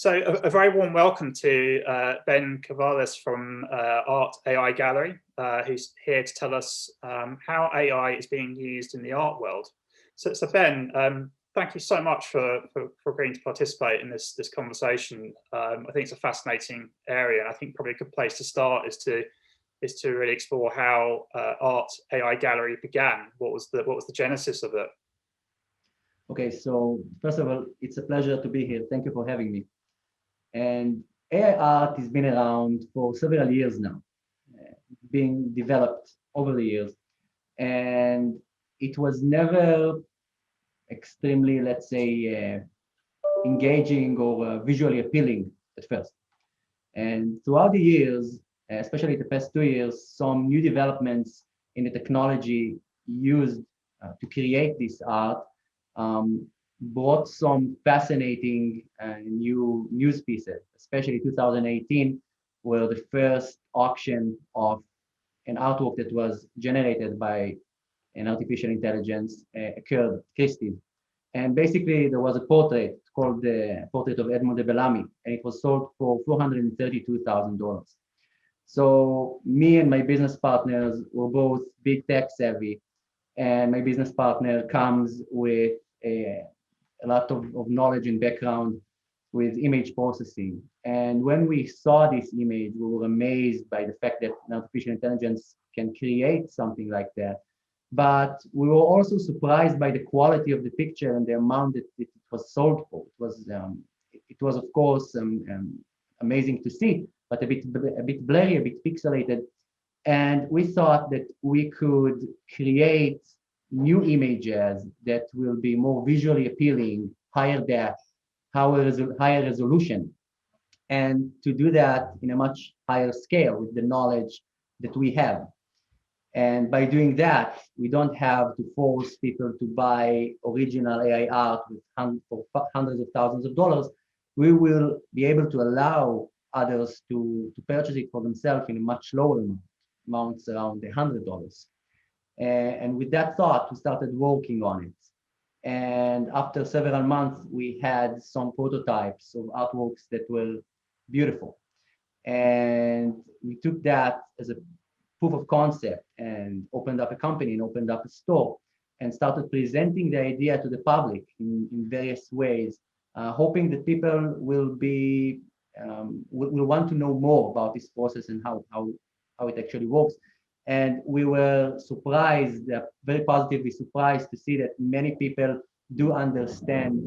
So a very warm welcome to Ben Kovalis from Art AI Gallery, who's here to tell us how AI is being used in the art world. So Ben, thank you so much for agreeing to participate in this conversation. I think it's a fascinating area, and I think probably a good place to start is to really explore how Art AI Gallery began. What was the genesis of it? Okay, so first of all, it's a pleasure to be here. Thank you for having me. And AI art has been around for several years now, being developed over the years. And it was never extremely, let's say, engaging or visually appealing at first. And throughout the years, especially the past 2 years, some new developments in the technology used to create this art brought some fascinating new news pieces, especially 2018, where the first auction of an artwork that was generated by an artificial intelligence occurred at Christie's. And basically, there was a portrait called the Portrait of Edmond de Bellamy, and it was sold for $432,000. So me and my business partners were both big tech savvy, and my business partner comes with a lot of knowledge and background with image processing. And when we saw this image, we were amazed by the fact that an artificial intelligence can create something like that. But we were also surprised by the quality of the picture and the amount that it was sold for. It was of course amazing to see, but a bit blurry, a bit pixelated. And we thought that we could create new images that will be more visually appealing, higher depth, higher resolution, and to do that in a much higher scale with the knowledge that we have. And by doing that, we don't have to force people to buy original AI art for hundreds of thousands of dollars. We will be able to allow others to purchase it for themselves in a much lower amounts around $100. And with that thought, we started working on it. And after several months, we had some prototypes of artworks that were beautiful. And we took that as a proof of concept and opened up a company and opened up a store and started presenting the idea to the public in various ways, hoping that people will want to know more about this process and how it actually works. And we were surprised, very positively surprised to see that many people do understand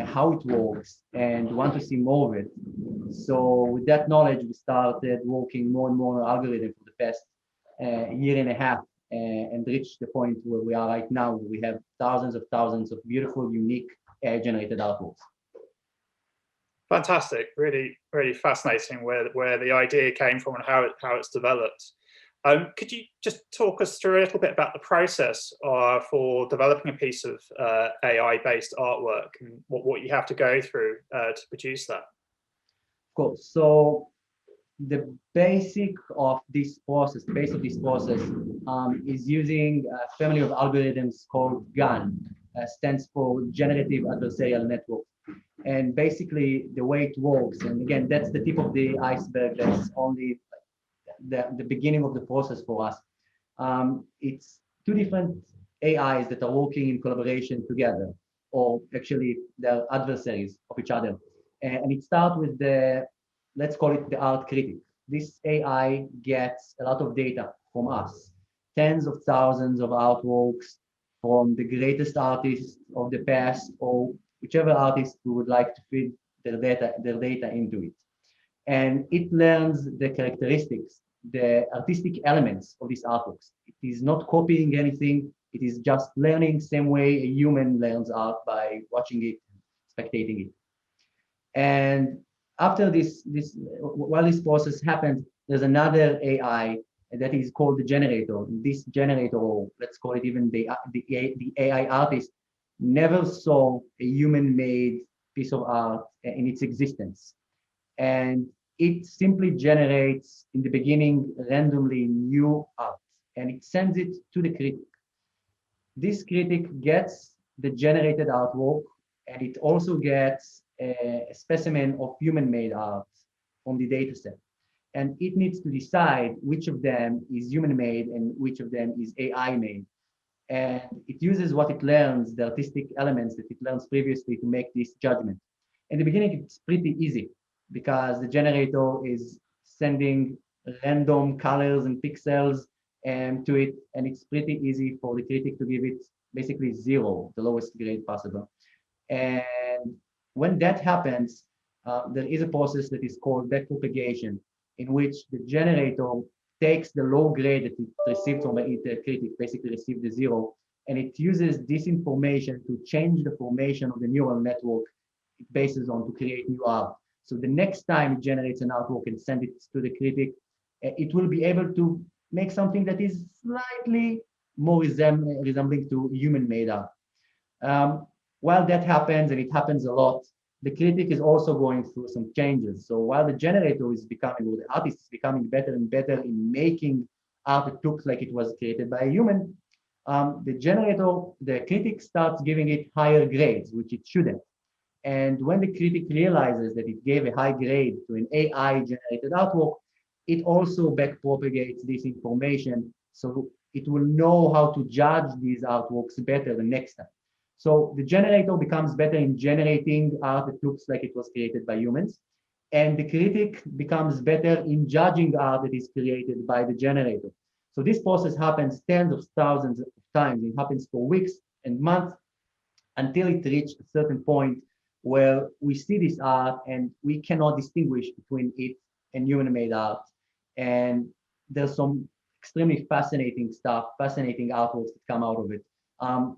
how it works and want to see more of it. So with that knowledge, we started working more and more on algorithm for the past year and a half and reached the point where we are right now, where we have thousands of beautiful, unique AI-generated artworks. Fantastic, really, really fascinating where the idea came from and how it's developed. Could you just talk us through a little bit about the process for developing a piece of AI-based artwork and what you have to go through to produce that? Of course. So the base of this process is using a family of algorithms called GAN, stands for Generative Adversarial Network. And basically the way it works, and again, that's the tip of the iceberg, that's only the beginning of the process for us. It's two different AIs that are working in collaboration together, or actually they're adversaries of each other. And it starts with let's call it the art critic. This AI gets a lot of data from us, tens of thousands of artworks from the greatest artists of the past, or whichever artist we would like to feed their data into it. And it learns the characteristics, the artistic elements of these artworks. It is not copying anything. It is just learning same way a human learns art by watching it, spectating it. And after while this process happens, there's another AI that is called the generator. This generator, or let's call it even the AI artist, never saw a human-made piece of art in its existence. And it simply generates, in the beginning, randomly new art, and it sends it to the critic. This critic gets the generated artwork, and it also gets a specimen of human-made art from the data set. And it needs to decide which of them is human-made and which of them is AI-made. And it uses what it learns, the artistic elements that it learns previously, to make this judgment. In the beginning, it's pretty easy because the generator is sending random colors and pixels to it, and it's pretty easy for the critic to give it basically zero, the lowest grade possible. And when that happens, there is a process that is called backpropagation, in which the generator takes the low grade that it received from the critic, basically received the zero, and it uses this information to change the formation of the neural network it bases on to create new art. So the next time it generates an artwork and send it to the critic, it will be able to make something that is slightly more resembling to human-made art. Um, while that happens, and it happens a lot, the critic is also going through some changes. So while the generator is becoming, or the artist is becoming better and better in making art that looks like it was created by a human, the critic starts giving it higher grades, which it shouldn't. And when the critic realizes that it gave a high grade to an AI-generated artwork, it also backpropagates this information, so it will know how to judge these artworks better the next time. So the generator becomes better in generating art that looks like it was created by humans, and the critic becomes better in judging art that is created by the generator. So this process happens tens of thousands of times. It happens for weeks and months until it reaches a certain point where we see this art and we cannot distinguish between it and human-made art. And there's some extremely fascinating stuff, fascinating artworks that come out of it.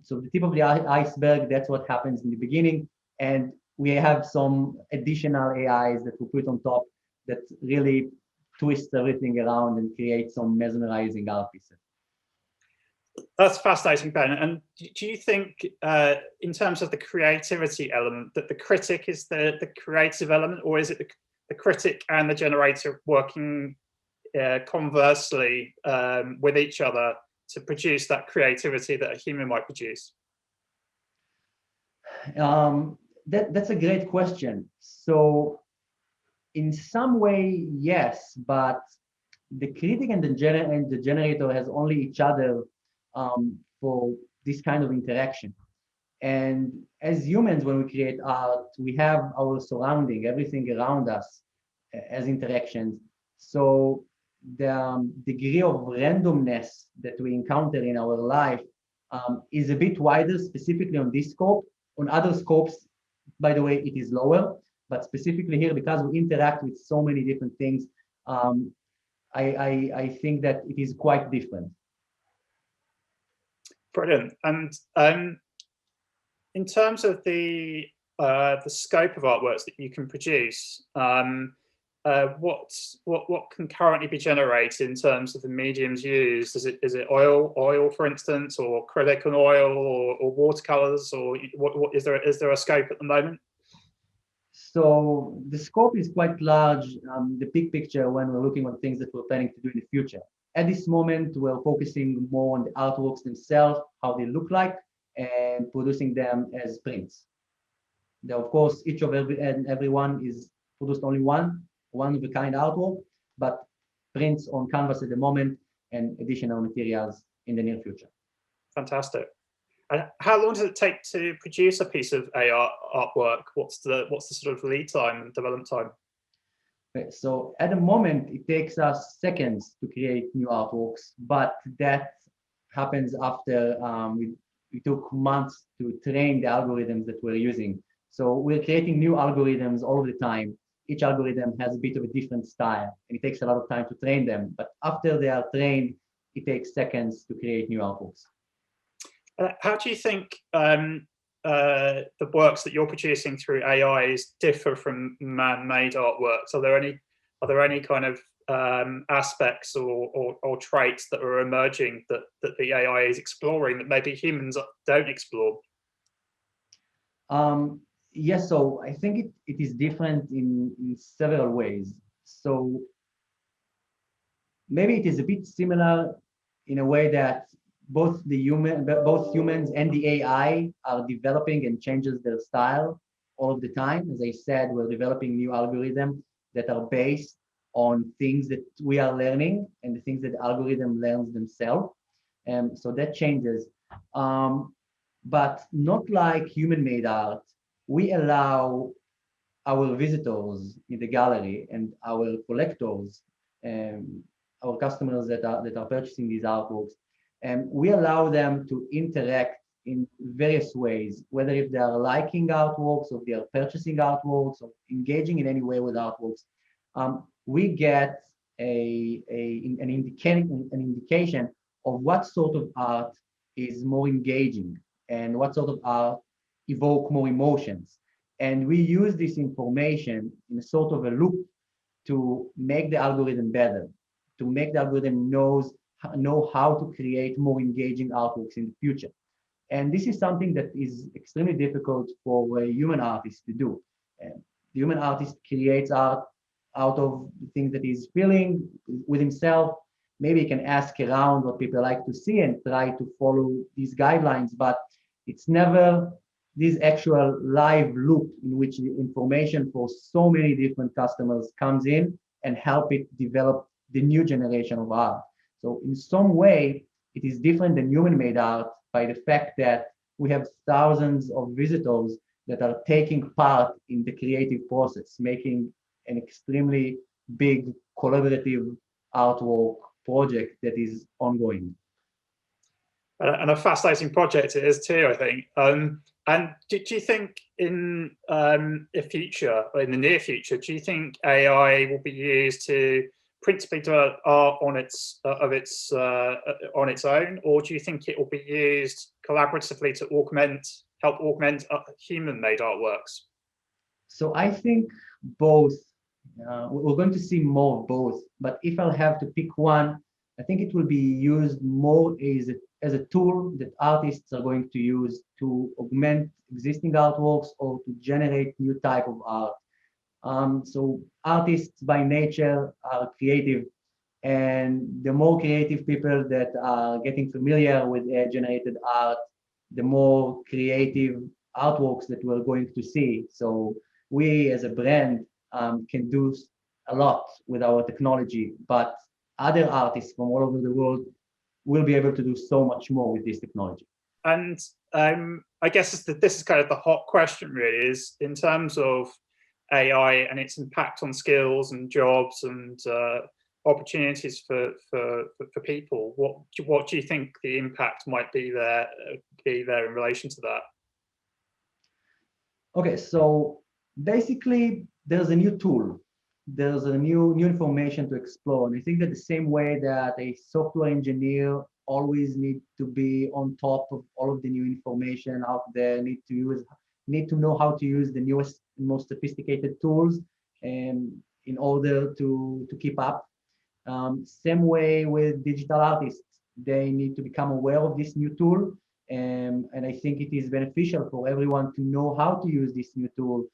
So the tip of the iceberg, that's what happens in the beginning. And we have some additional AIs that we put on top that really twists everything around and create some mesmerizing art pieces. That's fascinating, Ben. And do you think, in terms of the creativity element, that the critic is the creative element, or is it the critic and the generator working conversely with each other to produce that creativity that a human might produce? That's a great question. So in some way, yes, but the critic and the generator has only each other for this kind of interaction. And as humans, when we create art, we have our surrounding, everything around us as interactions. So the degree of randomness that we encounter in our life is a bit wider, specifically on this scope. On other scopes, by the way, it is lower, but specifically here, because we interact with so many different things, I think that it is quite different. Brilliant. And in terms of the scope of artworks that you can produce, what can currently be generated in terms of the mediums used? Is it oil, for instance, or acrylic and oil, or watercolors, or what is there a scope at the moment? So the scope is quite large. The big picture when we're looking at things that we're planning to do in the future. At this moment, we're focusing more on the artworks themselves, how they look like, and producing them as prints. There, of course, each of every one is produced only one of a kind artwork, but prints on canvas at the moment and additional materials in the near future. Fantastic. And how long does it take to produce a piece of AR artwork? What's the sort of lead time and development time? Okay, so at the moment, it takes us seconds to create new artworks, but that happens after we took months to train the algorithms that we're using. So we're creating new algorithms all the time. Each algorithm has a bit of a different style, and it takes a lot of time to train them. But after they are trained, it takes seconds to create new artworks. How do you think the works that you're producing through AIs differ from man-made artworks? Are there any kind of aspects or traits that are emerging that the AI is exploring that maybe humans don't explore? Yes, so I think it is different in several ways. So maybe it is a bit similar in a way that both humans and the AI are developing and changes their style all of the time. As I said, we're developing new algorithms that are based on things that we are learning and the things that the algorithm learns themselves. So that changes. But not like human-made art. We allow our visitors in the gallery and our collectors, um, our customers that are purchasing these artworks, and we allow them to interact in various ways, whether if they are liking artworks or they are purchasing artworks or engaging in any way with artworks. We get an indication of what sort of art is more engaging and what sort of art evoke more emotions. And we use this information in a sort of a loop to make the algorithm better, to make the algorithm know how to create more engaging artworks in the future. And this is something that is extremely difficult for a human artist to do. The human artist creates art out of the things that he's feeling with himself. Maybe he can ask around what people like to see and try to follow these guidelines, but it's never this actual live loop in which the information for so many different customers comes in and help it develop the new generation of art. So in some way, it is different than human-made art by the fact that we have thousands of visitors that are taking part in the creative process, making an extremely big collaborative artwork project that is ongoing. And a fascinating project it is too, I think. And do you think in the future, or in the near future, do you think AI will be used to principally develop art on its own, or do you think it will be used collaboratively to help augment human-made artworks? So I think both. We're going to see more of both. But if I'll have to pick one, I think it will be used more as a tool that artists are going to use to augment existing artworks or to generate new type of art. So artists by nature are creative, and the more creative people that are getting familiar with generated art, the more creative artworks that we're going to see. So we as a brand can do a lot with our technology, but other artists from all over the world will be able to do so much more with this technology. And I guess this is kind of the hot question, really, is in terms of AI and its impact on skills and jobs and opportunities for people. What do you think the impact might be there in relation to that? Okay, so basically there's a new tool, there's a new information to explore. And I think that the same way that a software engineer always need to be on top of all of the new information out there, need to know how to use the newest and most sophisticated tools and in order to keep up. Same way with digital artists, they need to become aware of this new tool. And I think it is beneficial for everyone to know how to use this new tool,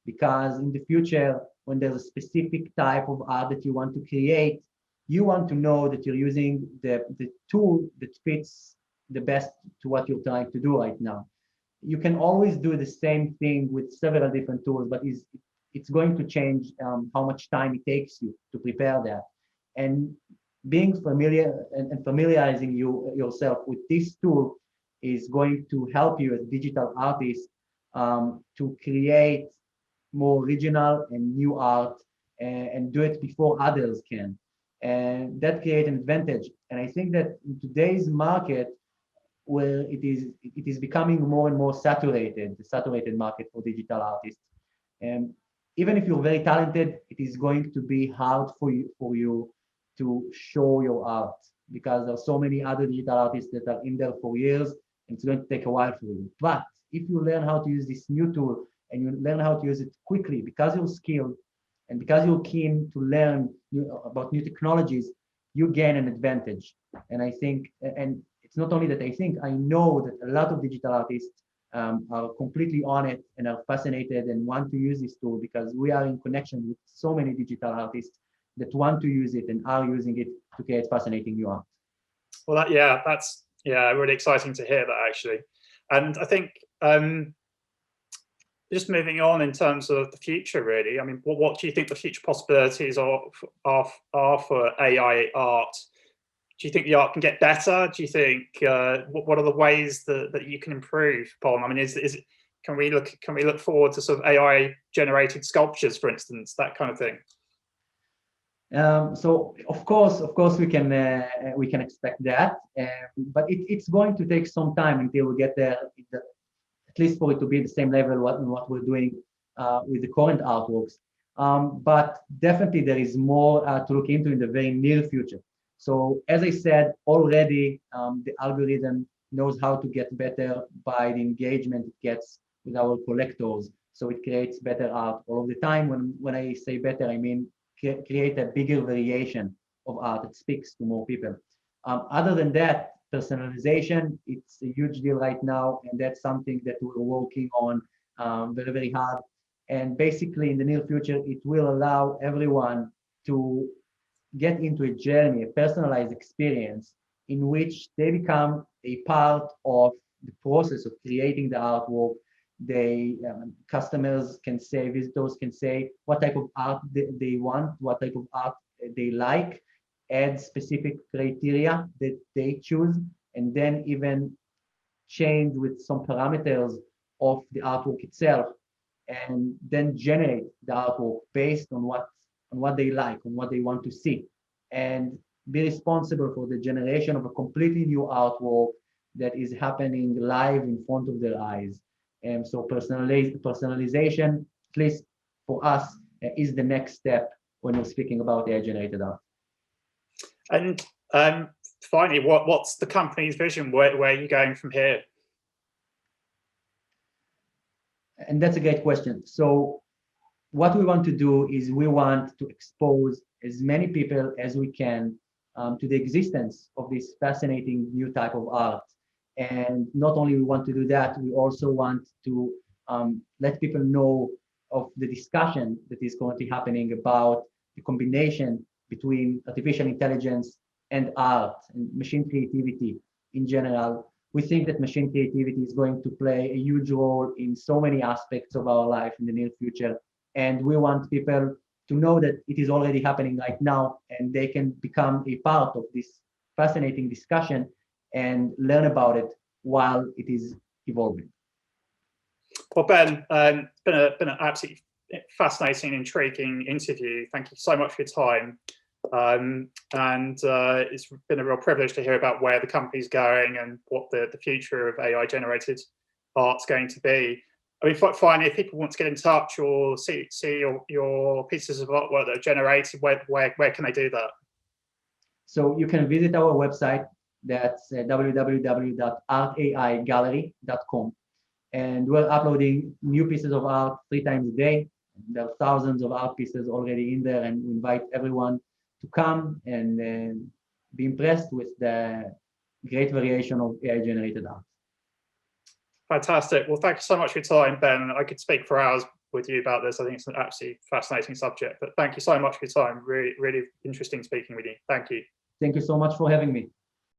because in the future, when there's a specific type of art that you want to create, you want to know that you're using the tool that fits the best to what you're trying to do right now. You can always do the same thing with several different tools, but it's going to change how much time it takes you to prepare that. And being familiar and familiarizing yourself with this tool is going to help you as a digital artist to create more original and new art and do it before others can. And that creates an advantage. And I think that in today's market, where it is becoming more and more saturated, the saturated market for digital artists. And even if you're very talented, it is going to be hard for you to show your art, because there are so many other digital artists that are in there for years, and it's going to take a while for you. But if you learn how to use this new tool and you learn how to use it quickly, because you're skilled and because you're keen to learn about new technologies, you gain an advantage. And I think, and it's not only that I think, I know that a lot of digital artists are completely on it and are fascinated and want to use this tool, because we are in connection with so many digital artists that want to use it and are using it to create fascinating new art. Well, that's really exciting to hear that, actually. And I think Just moving on in terms of the future, really. I mean, what do you think the future possibilities are for AI art? Do you think the art can get better? Do you think what are the ways that you can improve upon? I mean, can we look forward to sort of AI generated sculptures, for instance, that kind of thing? So of course, we can expect that, but it's going to take some time until we get there. At least for it to be the same level what we're doing with the current artworks. But definitely there is more to look into in the very near future. So as I said already, the algorithm knows how to get better by the engagement it gets with our collectors. So it creates better art all of the time. When I say better, I mean create a bigger variation of art that speaks to more people. Other than that, personalization, it's a huge deal right now, and that's something that we're working on very, very hard. And basically, in the near future, it will allow everyone to get into a journey, a personalized experience in which they become a part of the process of creating the artwork. They customers can say, visitors can say what type of art they want, what type of art they like, add specific criteria that they choose, and then even change with some parameters of the artwork itself, and then generate the artwork based on what they like, on what they want to see, and be responsible for the generation of a completely new artwork that is happening live in front of their eyes. And so personalization, at least for us, is the next step when we're speaking about AI-generated art. And finally, what's the company's vision? Where are you going from here? And that's a great question. So what we want to do is we want to expose as many people as we can to the existence of this fascinating new type of art. And not only we want to do that, we also want to let people know of the discussion that is currently happening about the combination between artificial intelligence and art and machine creativity in general. We think that machine creativity is going to play a huge role in so many aspects of our life in the near future. And we want people to know that it is already happening right now, and they can become a part of this fascinating discussion and learn about it while it is evolving. Well, Ben, it's been an absolutely fascinating, intriguing interview. Thank you so much for your time. It's been a real privilege to hear about where the company's going and what the future of AI-generated art's going to be. I mean, finally, if people want to get in touch or see your pieces of artwork that are generated, where can they do that? So you can visit our website. That's www.artaigallery.com. And we're uploading new pieces of art 3 times a day. There are thousands of art pieces already in there, and we invite everyone to come and be impressed with the great variation of AI-generated art. Fantastic. Well, thank you so much for your time, Ben. I could speak for hours with you about this. I think it's an absolutely fascinating subject, but thank you so much for your time. Really, really interesting speaking with you. Thank you. Thank you so much for having me.